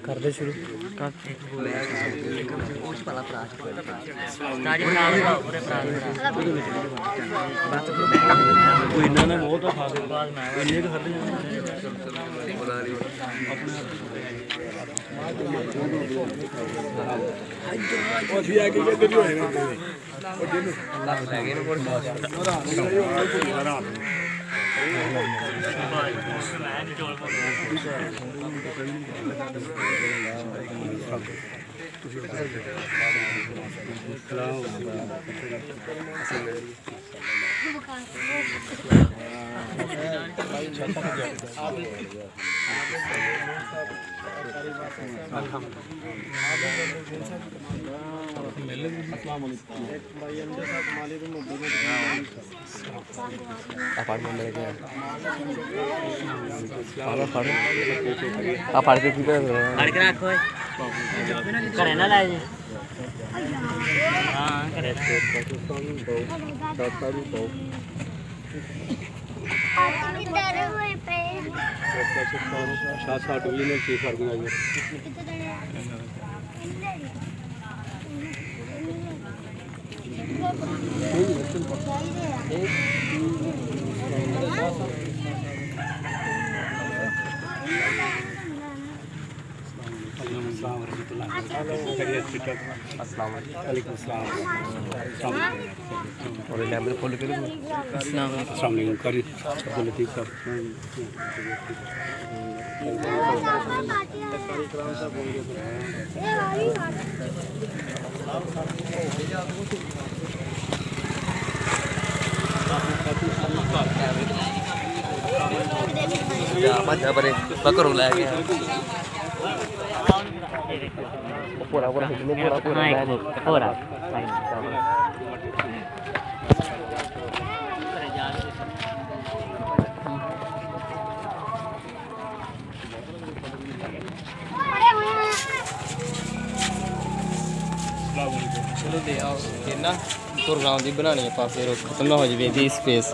कर दे शुरू कर अपार्टमेंट में क्या आप आगे की तरफ रखो करे ना लाए हां करे इधर हुए पे सात हुई ने 6 फर्क आ गया और नंबर फॉलो करो अस्सलाम वालेकुम करी अब्दुल लतीफ साहब मजा बरे पकड़ ला गया पूरा पूरा पूरा चलो दे आओ ना प्रोग्राम दी बनानी है पासे खत्म ना हो जाए स्पेस